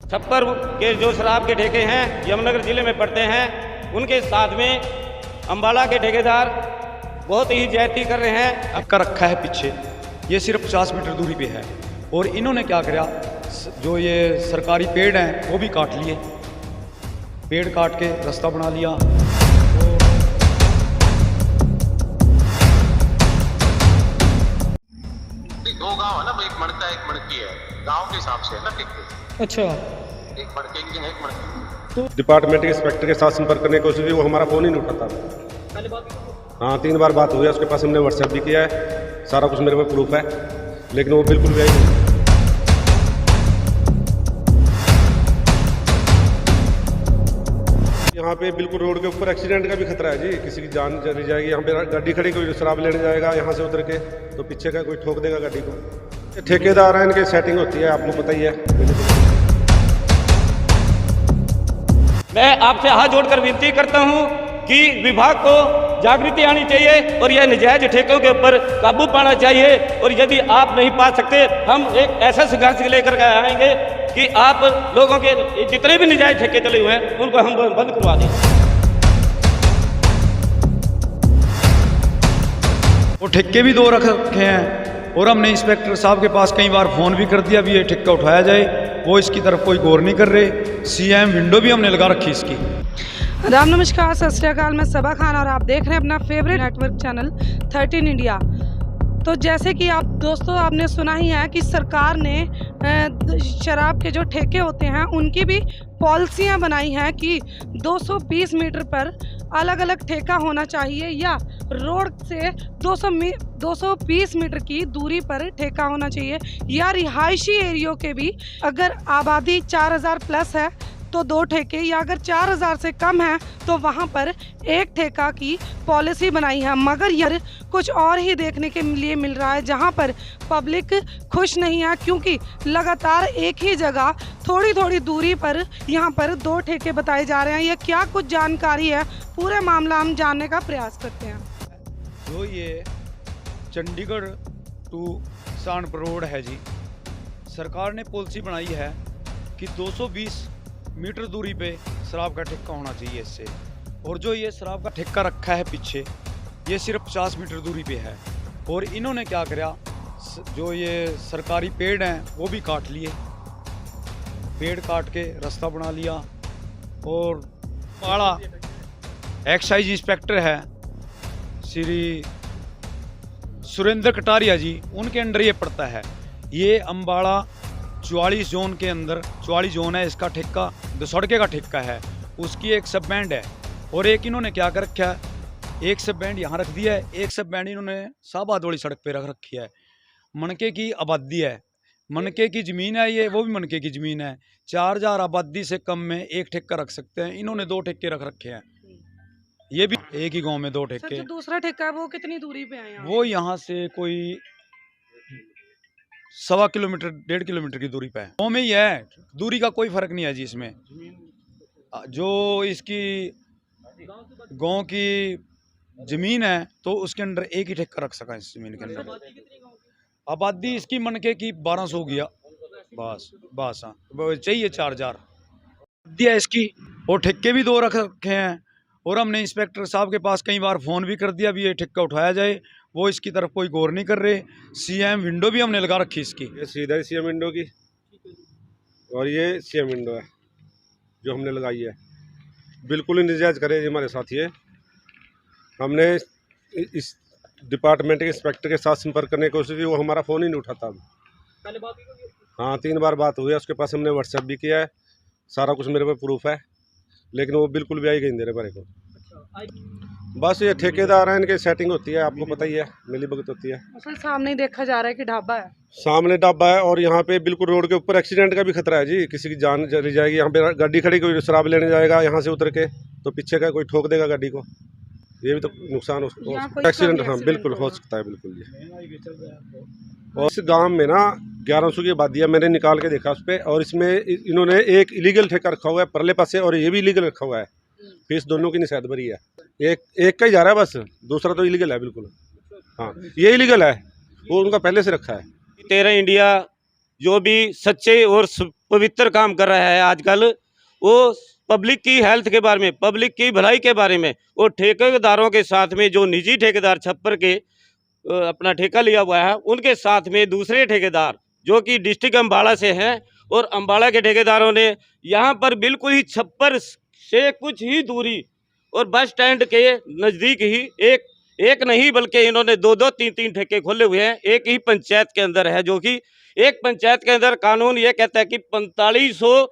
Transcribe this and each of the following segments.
छप्पर के जो शराब के ठेके हैं यमुनानगर जिले में पड़ते हैं, उनके साथ में अम्बाला के ठेकेदार बहुत ही ज्यादती कर रहे हैं। अब का रखा है पीछे, ये सिर्फ 50 मीटर दूरी पे है। और इन्होंने क्या करा, जो ये सरकारी पेड़ हैं वो भी काट लिए, पेड़ काट के रास्ता बना लिया। दो गांव है ना, एक मणका एक मणकी है, गांव के हिसाब से है ना ठेके। अच्छा, एक मणके की एक मणकी। तो डिपार्टमेंट के इंस्पेक्टर के साथ संपर्क करने की कोशिश की, वो हमारा फ़ोन ही नहीं उठाता। हाँ, 3 बार बात हुई है, उसके पास हमने व्हाट्सएप भी किया है, सारा कुछ मेरे पास प्रूफ है, लेकिन वो बिल्कुल भी नहीं। यहाँ पे बिल्कुल रोड के ऊपर एक्सीडेंट का भी खतरा है जी, किसी की जान चली जाएगी। यहाँ पे गाड़ी खड़ी, कोई शराब लेने जाएगा यहाँ से उतर के, तो पीछे का कोई ठोक देगा गाड़ी को। ठेकेदार हैं, इनकी सेटिंग होती है, आपको पता ही है। मैं आपसे हाथ जोड़कर विनती करता हूं कि विभाग को जागृति आनी चाहिए और यह नजायज ठेकों के ऊपर काबू पाना चाहिए। और यदि आप नहीं पा सकते, हम एक ऐसा संघर्ष लेकर आएंगे कि आप लोगों के जितने भी नजायज ठेके चले हुए हैं उनको हम बंद करवा दें। वो ठेके भी 2 रख रखे हैं, और हमने इंस्पेक्टर साहब के पास कई बार फ़ोन भी कर दिया भी ये ठेका उठाया जाए, वो इसकी तरफ कोई गौर नहीं कर रहे। सीएम विंडो भी हमने लगा रखी इसकी। राम नमस्कार, सत श्री अकाल। मैं सबा खान और आप देख रहे हैं अपना फेवरेट नेटवर्क चैनल 13 इंडिया। तो जैसे कि आप दोस्तों आपने सुना ही है कि सरकार ने शराब के जो ठेके होते हैं उनकी भी पॉलिसियां बनाई हैं कि 220 मीटर पर अलग अलग ठेका होना चाहिए, या रोड से 220 मीटर की दूरी पर ठेका होना चाहिए, या रिहायशी एरियो के भी अगर आबादी 4000 प्लस है तो 2 ठेके, या अगर 4000 से कम है तो वहाँ पर 1 ठेका की पॉलिसी बनाई है। मगर यार कुछ और ही देखने के लिए मिल रहा है, जहाँ पर पब्लिक खुश नहीं है, क्योंकि लगातार एक ही जगह थोड़ी थोड़ी दूरी पर यहाँ पर 2 ठेके बताए जा रहे हैं। ये क्या कुछ जानकारी है, पूरे मामला हम जानने का प्रयास करते हैं। जो ये चंडीगढ़ टू सहारनपुर रोड है जी, सरकार ने पॉलिसी बनाई है कि 220 मीटर दूरी पे शराब का ठेका होना चाहिए इससे। और जो ये शराब का ठेका रखा है पीछे, ये सिर्फ 50 मीटर दूरी पे है। और इन्होंने क्या करा, जो ये सरकारी पेड़ हैं वो भी काट लिए, पेड़ काट के रास्ता बना लिया। और पाड़ा एक्साइज इंस्पेक्टर है श्री सुरेंद्र कटारिया जी, उनके अंडर ये पड़ता है। ये अम्बाड़ा 44 जोन के अंदर 44 जोन है, इसका ठेका दसड़के का ठेका है, उसकी एक सब बैंड है। और एक इन्होंने क्या कर रखा है, एक सब बैंड यहाँ रख दिया है, एक सब बैंड इन्होंने शाहबाद वाली सड़क पे रख रखी है। मनके की आबादी है, मनके की ज़मीन है ये, वो भी मनके की ज़मीन है। 4000 आबादी से कम में 1 ठेका रख सकते हैं, इन्होंने 2 ठेके रख रखे हैं। ये भी एक ही गांव में 2 ठेके। जो दूसरा ठेका है वो कितनी दूरी पे है? वो यहाँ से कोई 1.25 किलोमीटर 1.5 किलोमीटर की दूरी पे है, गाँव में ही है, दूरी का कोई फर्क नहीं है जी इसमें। जो इसकी गांव की जमीन है तो उसके अंदर एक ही ठेका रख सका इस जमीन के अंदर। आबादी इसकी मनके की 1200 गया, बस हाँ, चाहिए 4000 दिया इसकी। और ठेके भी 2 रख रखे हैं, और हमने इंस्पेक्टर साहब के पास कई बार फ़ोन भी कर दिया भी ये ठेका उठाया जाए, वो इसकी तरफ कोई गौर नहीं कर रहे। सीएम विंडो भी हमने लगा रखी इसकी। ये सीधा सीएम विंडो की, और ये सीएम विंडो है जो हमने लगाई है, बिल्कुल ही निजायज करे जी हमारे साथ। ये हमने इस डिपार्टमेंट के इंस्पेक्टर के साथ संपर्क करने की कोशिश की, वो हमारा फ़ोन ही नहीं उठाता। हाँ, 3 बार बात हुई है, उसके पास हमने व्हाट्सएप भी किया है, सारा कुछ मेरे पास प्रूफ है, लेकिन वो बिल्कुल भी आई गई दे रहे मेरे को। बस ये ठेकेदार हैं, इनकी सेटिंग होती है, आपको पता ही है, मिली भगत होती है। असल सामने ही देखा जा रहा है कि ढाबा है, सामने ढाबा है, और यहाँ पे बिल्कुल रोड के ऊपर एक्सीडेंट का भी खतरा है जी, किसी की जान चली जाएगी। यहाँ पे गाड़ी खड़ी, कोई शराब लेने जाएगा यहाँ से उतर के, तो पीछे का कोई ठोक देगा गाड़ी को, ये भी तो नुकसान हो एक्सीडेंट। हाँ बिल्कुल हो सकता है, बिल्कुल जी। और इस गाँव में ना 1100 की आबादी है, मैंने निकाल के देखा उस पर, और इसमें इन्होंने एक इलीगल ठेका रखा हुआ है परले पासे, और ये भी इलीगल रखा हुआ है। फीस दोनों की निषेध भरी है, एक का ही जा रहा है बस, दूसरा तो इलीगल है बिल्कुल। हाँ, ये इलीगल है, वो उनका पहले से रखा है। 13 इंडिया जो भी सच्चे और पवित्र काम कर रहा है आजकल, वो पब्लिक की हेल्थ के बारे में, पब्लिक की भलाई के बारे में, और ठेकेदारों के साथ में जो निजी ठेकेदार छप्पर के अपना ठेका लिया हुआ है, उनके साथ में दूसरे ठेकेदार जो कि डिस्ट्रिक्ट अम्बाड़ा से हैं, और अम्बाड़ा के ठेकेदारों ने यहाँ पर बिल्कुल ही छप्पर से कुछ ही दूरी और बस स्टैंड के नज़दीक ही एक नहीं बल्कि इन्होंने दो तीन तीन ठेके खोले हुए हैं। एक ही पंचायत के अंदर है, जो कि एक पंचायत के अंदर कानून ये कहता है कि 4500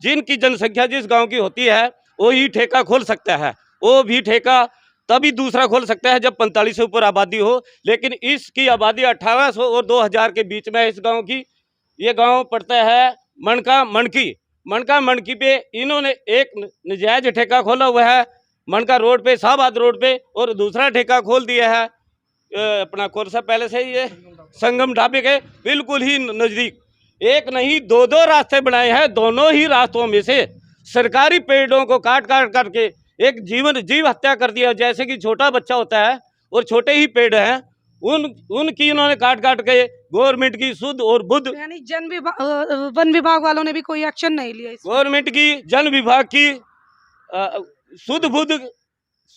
जिनकी जनसंख्या जिस गांव की होती है वो ही ठेका खोल सकता है। वो भी ठेका तभी दूसरा खोल सकता है जब 45 से ऊपर आबादी हो, लेकिन इसकी आबादी 1800 और 2000 के बीच में इस गांव की। ये गांव पड़ता है मनका मनकी पे इन्होंने एक नजायज ठेका खोला हुआ है मनका रोड पे, शाहबाद रोड पे, और दूसरा ठेका खोल दिया है अपना कौन सा पैलेस है ये, संगम ढाबे के बिल्कुल ही नज़दीक। एक नहीं दो रास्ते बनाए हैं, दोनों ही रास्तों में से सरकारी पेड़ों को काट करके एक जीव हत्या कर दिया। जैसे कि छोटा बच्चा होता है और छोटे ही पेड़ हैं, उनकी इन्होंने काट के गवर्नमेंट की शुद्ध और बुद्ध, यानी वन विभाग वालों ने भी कोई एक्शन नहीं लिया। गवर्नमेंट की जन विभाग की शुद्ध बुद्ध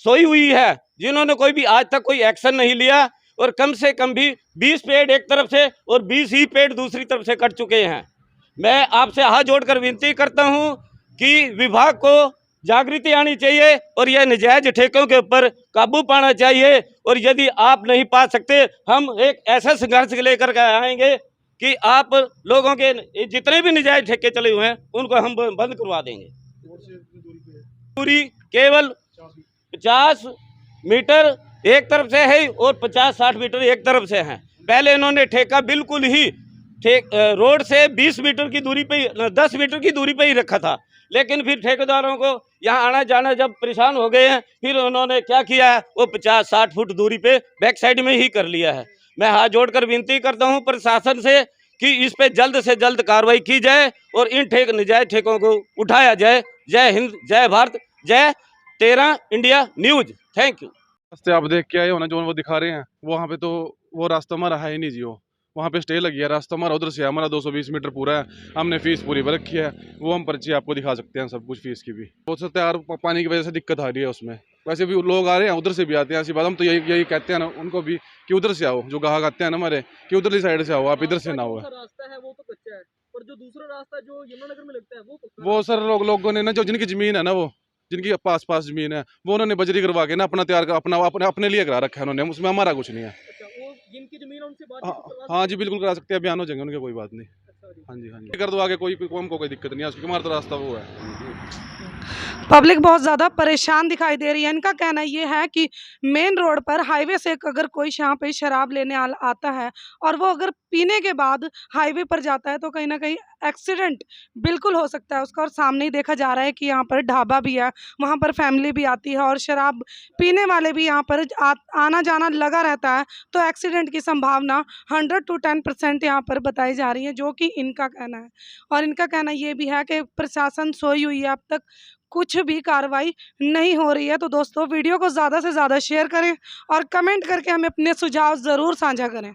सोई हुई है, जिन्होंने कोई भी आज तक कोई एक्शन नहीं लिया, और कम से कम भी 20 पेड़ एक तरफ से और 20 ही पेड़ दूसरी तरफ से कट चुके हैं। मैं आपसे हाथ जोड़कर विनती करता हूं कि विभाग को जागृति आनी चाहिए और यह नजायज ठेकों के ऊपर काबू पाना चाहिए। और यदि आप नहीं पा सकते, हम एक ऐसा संघर्ष लेकर के आएंगे कि आप लोगों के जितने भी नजायज ठेके चले हुए हैं उनको हम बंद करवा देंगे। दूरी केवल 50 मीटर एक तरफ से है और 50-60 मीटर एक तरफ से है। पहले इन्होंने ठेका बिल्कुल ही रोड से 20 मीटर की दूरी पे, 10 मीटर की दूरी पे ही रखा था, लेकिन फिर ठेकेदारों को यहाँ आना जाना जब परेशान हो गए हैं, फिर उन्होंने क्या किया है, वो 50-60 फुट दूरी पे बैक साइड में ही कर लिया है। मैं हाथ जोड़कर विनती करता हूँ प्रशासन से कि इस पे जल्द से जल्द कार्रवाई की जाए और इन नजायज ठेकों को उठाया जाए। जय हिंद, जय भारत, जय 13 इंडिया न्यूज। Thank you. रास्ते आप देख के आए हो ना, जो वो दिखा रहे हैं वहाँ पे, तो वो रास्ता हमारा है ही नहीं जी। वो वहाँ पे स्टे लगी है, रास्ता हमारा उधर से है, हमारा 220 मीटर पूरा है, हमने फीस पूरी भर रखी है। वो हम पर्ची आपको दिखा सकते हैं सब कुछ फीस की भी। हो सकता है यार पानी की वजह से दिक्कत आ रही है उसमें, वैसे भी लोग आ रहे हैं उधर से भी आते हैं। ऐसी बात हम तो यही कहते हैं ना उनको भी कि उधर से आओ, जो ग्राहक आते हैं ना हमारे, कि उधरली साइड से आओ, आप इधर से ना हो। रास्ता है वो तो कच्चा है, और जो दूसरा रास्ता जो यमुनानगर में लगता है वो सर लोगों ने ना, जो जिनकी जमीन है ना, वो जिनकी पास जमीन है, वो उन्होंने बजरी करवा के ना अपना तैयार अपने लिए करा रखा है उन्होंने, उसमें हमारा कुछ नहीं है। अच्छा, वो जिनकी जमीन है उनसे बात हाँ जी बिल्कुल करा सकते हैं, बयान हो जाएंगे उनके, कोई बात नहीं। हाँ जी कर दो आगे, कोई हमको कोई दिक्कत नहीं है, हमारा तो रास्ता वो है। पब्लिक बहुत ज़्यादा परेशान दिखाई दे रही है। इनका कहना ये है कि मेन रोड पर हाईवे से अगर कोई यहाँ पे शराब लेने आता है और वो अगर पीने के बाद हाईवे पर जाता है तो कहीं ना कहीं एक्सीडेंट बिल्कुल हो सकता है उसका। और सामने ही देखा जा रहा है कि यहाँ पर ढाबा भी है, वहाँ पर फैमिली भी आती है और शराब पीने वाले भी यहाँ पर आना जाना लगा रहता है, तो एक्सीडेंट की संभावना 100 to 10% यहाँ पर बताई जा रही है, जो कि इनका कहना है। और इनका कहना ये भी है कि प्रशासन सोई हुई है, अब तक कुछ भी कार्रवाई नहीं हो रही है। तो दोस्तों वीडियो को ज़्यादा से ज़्यादा शेयर करें और कमेंट करके हमें अपने सुझाव ज़रूर साझा करें।